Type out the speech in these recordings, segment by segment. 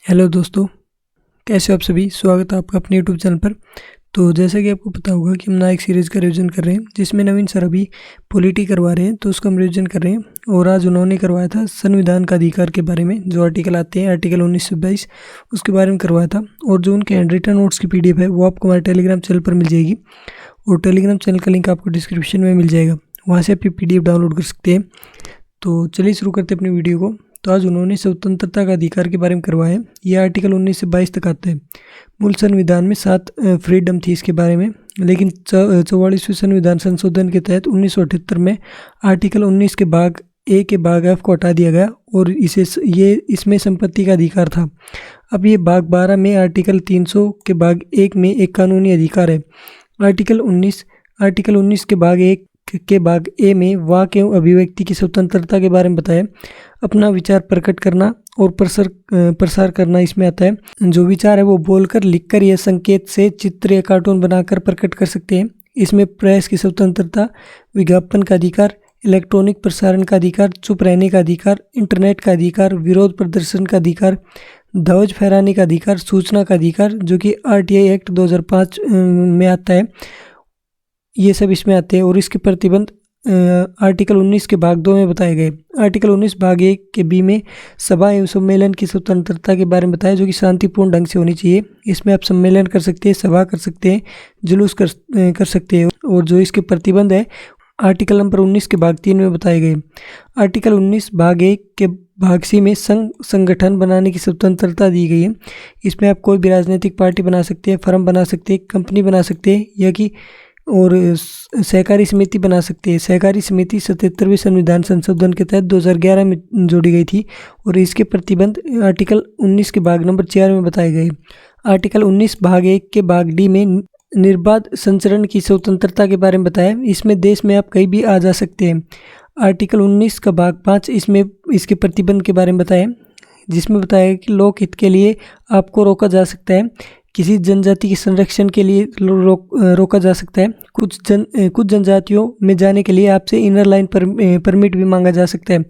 Hello दोस्तों, कैसे हो आप सभी। स्वागत है आपका अपने यूट्यूब चैनल पर। तो जैसा कि आपको पता होगा कि हम नया एक सीरीज़ का रिवीजन कर रहे हैं जिसमें नवीन सर अभी पॉलिटी करवा रहे हैं, तो उसका हम रिवीजन कर रहे हैं। और आज उन्होंने करवाया था संविधान का अधिकार के बारे में, जो आर्टिकल आते हैं आर्टिकल 19 से 22 उसके बारे में करवाया था। और जो उनके हैंड रिटन नोट्स की PDF है वो आपको हमारे टेलीग्राम चैनल पर मिल जाएगी, और टेलीग्राम चैनल का लिंक आपको डिस्क्रिप्शन में मिल जाएगा, वहाँ से आप PDF डाउनलोड कर सकते हैं। तो चलिए शुरू करते हैं अपनी वीडियो को। तो आज उन्होंने स्वतंत्रता का अधिकार के बारे में करवाया है। यह आर्टिकल 19 से 22 तक आता है। मूल संविधान में 7 फ्रीडम थी इसके बारे में, लेकिन 44वें संविधान संशोधन के तहत 1978 में आर्टिकल 19 के भाग ए के भाग एफ को हटा दिया गया और इसमें संपत्ति का अधिकार था। अब ये भाग 12 में आर्टिकल 300 के भाग 1 में एक कानूनी अधिकार है। आर्टिकल 19 के भाग 1 के भाग ए में वाक एवं अभिव्यक्ति की स्वतंत्रता के बारे में बताया। अपना विचार प्रकट करना और प्रसार करना इसमें आता है। जो विचार है वो बोलकर, लिखकर या संकेत से, चित्र या कार्टून बनाकर प्रकट कर सकते हैं। इसमें प्रेस की स्वतंत्रता, विज्ञापन का अधिकार, इलेक्ट्रॉनिक प्रसारण का अधिकार, चुप रहने का अधिकार, इंटरनेट का अधिकार, विरोध प्रदर्शन का अधिकार, ध्वज फहराने का अधिकार, सूचना का अधिकार, जो कि RTI एक्ट 2005 में आता है, ये सब इसमें आते हैं। और इसके प्रतिबंध आर्टिकल 19 के भाग 2 में बताए गए। आर्टिकल 19 भाग 1 के बी में सभा एवं सम्मेलन की स्वतंत्रता के बारे में बताया, जो कि शांतिपूर्ण ढंग से होनी चाहिए। इसमें आप सम्मेलन कर सकते हैं, सभा कर सकते हैं, जुलूस कर सकते हैं। और जो इसके प्रतिबंध है आर्टिकल नंबर 19 के भाग 3 में बताए गए। आर्टिकल 19 भाग 1 के भाग सी में संगठन बनाने की स्वतंत्रता दी गई है। इसमें आप कोई भी राजनीतिक पार्टी बना सकते हैं, फर्म बना सकते हैं, कंपनी बना सकते हैं, या कि और सहकारी समिति बना सकते हैं। सहकारी समिति 77वें संविधान संशोधन के तहत 2011 में जोड़ी गई थी। और इसके प्रतिबंध आर्टिकल 19 के भाग नंबर 4 में बताए गए। आर्टिकल 19 भाग 1 के भाग डी में निर्बाध संचरण की स्वतंत्रता के बारे में बताया। इसमें देश में आप कहीं भी आ जा सकते हैं। आर्टिकल 19 का भाग 5 इसमें इसके प्रतिबंध के बारे में बताया, जिसमें बताया कि लोक हित के लिए आपको रोका जा सकता है, किसी जनजाति के संरक्षण के लिए रोका जा सकता है, कुछ जनजातियों में जाने के लिए आपसे इनर लाइन परमिट भी मांगा जा सकता है।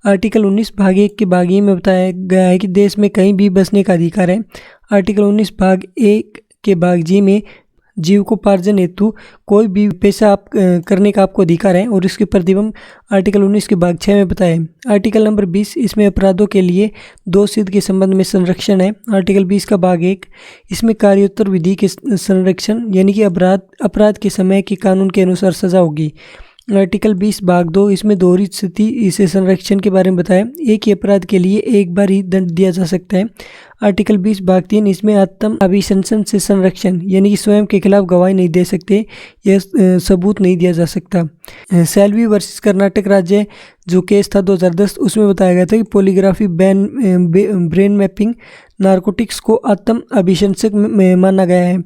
आर्टिकल 19 भाग 1 के भाग ए में बताया गया है कि देश में कहीं भी बसने का अधिकार है। आर्टिकल 19 भाग 1 के भाग जी में जीविकोपार्जन हेतु कोई भी पेशा आप करने का आपको अधिकार है, और इसके प्रतिबंध आर्टिकल 19 के भाग 6 में बताए। आर्टिकल नंबर 20 इसमें अपराधों के लिए दोष सिद्ध के संबंध में संरक्षण है। आर्टिकल 20 का भाग 1 इसमें कार्योत्तर विधि के संरक्षण, यानी कि अपराध के समय के कानून के अनुसार सजा होगी। आर्टिकल 20 भाग 2 इसमें दोहरी स्थिति से संरक्षण के बारे में बताया। एक ही अपराध के लिए एक बार ही दंड दिया जा सकता है। आर्टिकल 20 भाग 3 इसमें आत्म अभिशंसन से संरक्षण, यानी कि स्वयं के खिलाफ गवाही नहीं दे सकते या सबूत नहीं दिया जा सकता। सेल्वी वर्सेस कर्नाटक राज्य जो केस था 2010, उसमें बताया गया था कि पॉलीग्राफी, ब्रेन मैपिंग, नारकोटिक्स को आत्म अभिशंसक माना गया है।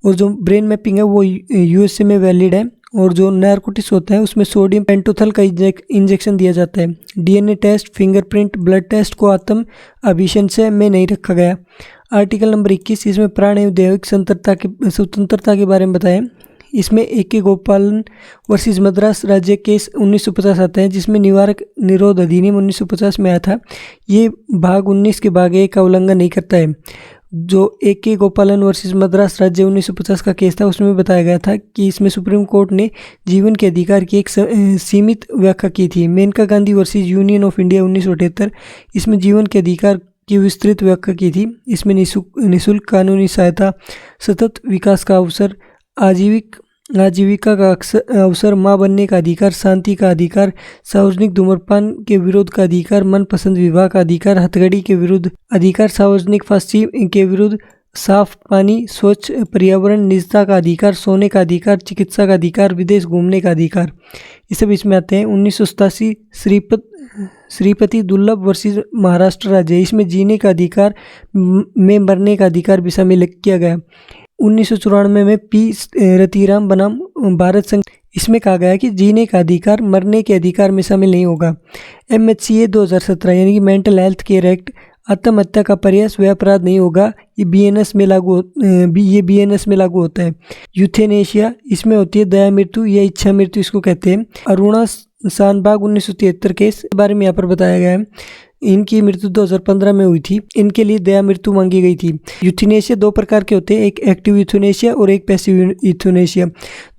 और जो ब्रेन मैपिंग है वो USA में वैलिड है। और जो नारकोटिक्स होता है उसमें सोडियम पेंटोथल का इंजेक्शन दिया जाता है। DNA test, fingerprint, blood test को आत्म अभिशंसन में नहीं रखा गया। आर्टिकल नंबर 21 इसमें प्राण एवं दैविक स्वतंत्रता के बारे में बताया। इसमें AK गोपालन वर्सेस मद्रास राज्य केस 1950 आता है, जिसमें निवारक निरोध अधिनियम 1950 में आया था। ये भाग 19 के भाग 1 का उल्लंघन नहीं करता है। जो AK गोपालन वर्सेस मद्रास राज्य 1950 का केस था उसमें बताया गया था कि इसमें सुप्रीम कोर्ट ने जीवन के अधिकार की एक सीमित व्याख्या की थी। Maneka Gandhi versus Union of India 1978 इसमें जीवन के अधिकार की विस्तृत व्याख्या की थी। इसमें निःशुल्क कानूनी सहायता, सतत विकास का अवसर, आजीविका का अवसर, मां बनने का अधिकार, शांति का अधिकार, सार्वजनिक धूम्रपान के विरोध का अधिकार, मनपसंद विवाह का अधिकार, हथकड़ी के विरुद्ध अधिकार, सार्वजनिक फांसी के विरुद्ध, साफ पानी, स्वच्छ पर्यावरण, निजता का अधिकार, सोने का अधिकार, चिकित्सा का अधिकार, विदेश घूमने का अधिकार, ये सब इसमें आते हैं। 1987 श्रीपति दुर्लभ वर्सेस महाराष्ट्र राज्य, इसमें जीने का अधिकार में मरने का अधिकार भी शामिल किया गया। 1994 में P रतिराम बनाम भारत संघ, इसमें कहा गया कि जीने का अधिकार मरने के अधिकार में शामिल नहीं होगा। MHCA 2017 यानी कि मेंटल हेल्थ केयर एक्ट, आत्महत्या का प्रयास वह अपराध नहीं होगा। ये BNS में लागू होता है। यूथेनेशिया इसमें होती है दया मृत्यु या इच्छा मृत्यु, इसको कहते हैं। अरुणा शानबाग 1973 केस के बारे में यहाँ पर बताया गया है। इनकी मृत्यु 2015 में हुई थी। इनके लिए दया मृत्यु मांगी गई थी। यूथेनेशिया 2 प्रकार के होते हैं, एक एक्टिव यूथेनेशिया और एक पैसिव यूथेनेशिया।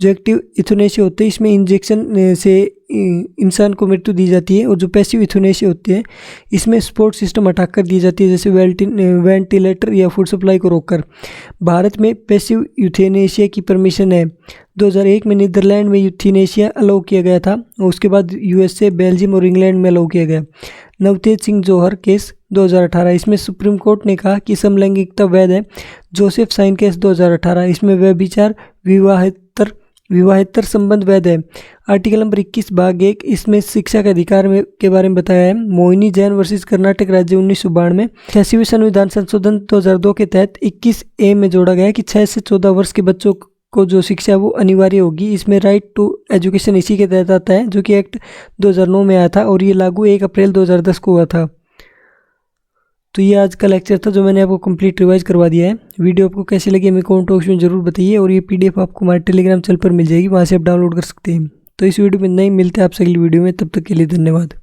जो एक्टिव यूथेनेशिया होते हैं इसमें इंजेक्शन से इंसान को मृत्यु दी जाती है, और जो पैसिव यूथेनेशिया होती है इसमें सपोर्ट सिस्टम हटाकर दी जाती है, जैसे वेंटिलेटर या फूड सप्लाई को रोककर। भारत में पैसिव यूथेनेशिया की परमिशन है। 2001 में नीदरलैंड में यूथेनेशिया अलाउ किया गया था, और उसके बाद यूएसए, बेल्जियम और इंग्लैंड में अलाउ किया गया। नवतेज सिंह जौहर केस 2018, इसमें सुप्रीम कोर्ट ने कहा कि समलैंगिकता वैध है। जोसेफ साइन केस 2018, इसमें व्यभिचार विवाहेतर संबंध वैध है। आर्टिकल नंबर 21 भाग 1, इसमें शिक्षा के अधिकार के बारे में बताया है। मोहिनी जैन वर्सेस कर्नाटक राज्य 1992। 86वें संविधान संशोधन 2002 के तहत 21A में जोड़ा गया कि 6 से 14 वर्ष के बच्चों को जो शिक्षा है वो अनिवार्य होगी। इसमें राइट टू एजुकेशन इसी के तहत आता है, जो कि एक्ट 2009 में आया था, और ये लागू 1 अप्रैल 2010 को हुआ था। तो ये आज का लेक्चर था जो मैंने आपको कंप्लीट रिवाइज करवा दिया है। वीडियो आपको कैसी लगी हमें कमेंट बॉक्स में जरूर बताइए, और ये PDF आपको हमारे टेलीग्राम चैनल पर मिल जाएगी, वहाँ से आप डाउनलोड कर सकते हैं। तो इस वीडियो में नहीं मिलते आपसे अगली वीडियो में, तब तक के लिए धन्यवाद।